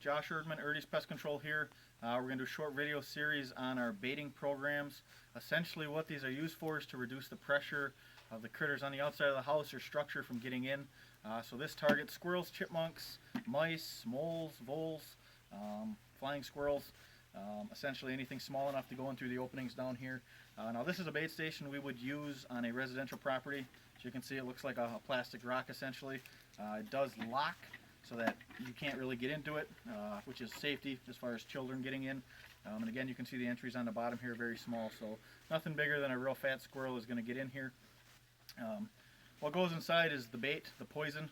Josh Erdman, Erdy's Pest Control here. We're going to do a short video series on our baiting programs. Essentially what these are used for is to reduce the pressure of the critters on the outside of the house or structure from getting in. So this targets squirrels, chipmunks, mice, moles, voles, flying squirrels, essentially anything small enough to go in through the openings down here. Now this is a bait station we would use on a residential property. As you can see, it looks like a plastic rock essentially. It does lock so that you can't really get into it, which is safety as far as children getting in. And again, you can see the entries on the bottom here, very small, so nothing bigger than a real fat squirrel is going to get in here. What goes inside is the bait, the poison.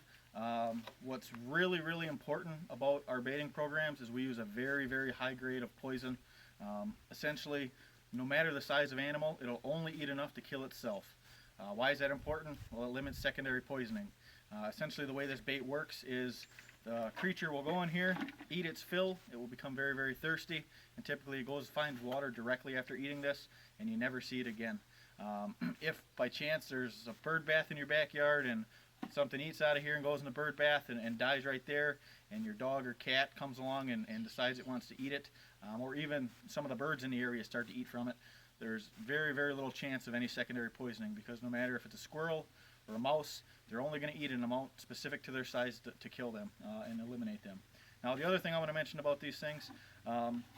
What's really important about our baiting programs is we use a very high grade of poison. Essentially, no matter the size of animal, it'll only eat enough to kill itself. Why is that important? Well, it limits secondary poisoning. Essentially, the way this bait works is the creature will go in here, eat its fill, it will become very thirsty, and typically it goes finds water directly after eating this, and you never see it again. If by chance there's a bird bath in your backyard and something eats out of here and goes in the bird bath and dies right there, and your dog or cat comes along and decides it wants to eat it, or even some of the birds in the area start to eat from it, there's very little chance of any secondary poisoning, because no matter if it's a squirrel or a mouse, they're only going to eat an amount specific to their size to kill them and eliminate them. Now the other thing I want to mention about these things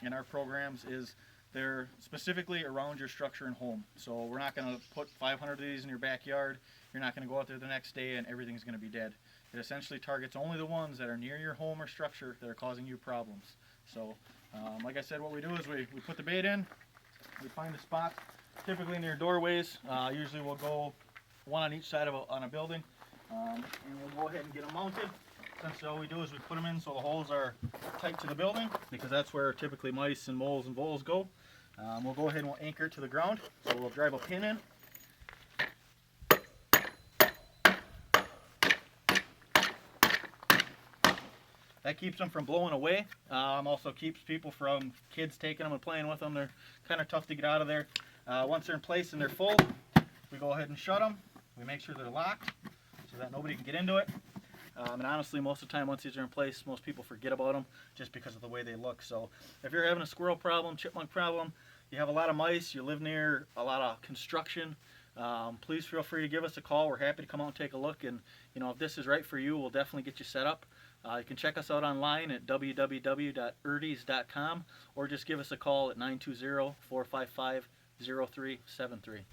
in our programs is they're specifically around your structure and home. So we're not going to put 500 of these in your backyard. You're not going to go out there the next day and everything's going to be dead. It essentially targets only the ones that are near your home or structure that are causing you problems. So like I said, what we do is we put the bait in, we find a spot, typically near doorways. Usually we'll go one on each side of a building, and we'll go ahead and get them mounted. Essentially all we do is we put them in so the holes are tight to the building, because that's where typically mice and moles and voles go. We'll go ahead and we'll anchor it to the ground. So we'll drive a pin in. That keeps them from blowing away. Also keeps people from kids taking them and playing with them. They're kind of tough to get out of there. Once they're in place and they're full, we go ahead and shut them. We make sure they're locked so that nobody can get into it. And honestly, most of the time, once these are in place, most people forget about them just because of the way they look. So if you're having a squirrel problem, chipmunk problem, you have a lot of mice, you live near a lot of construction, please feel free to give us a call. We're happy to come out and take a look. And if this is right for you, we'll definitely get you set up. You can check us out online at www.erdys.com, or just give us a call at 920-455-0373.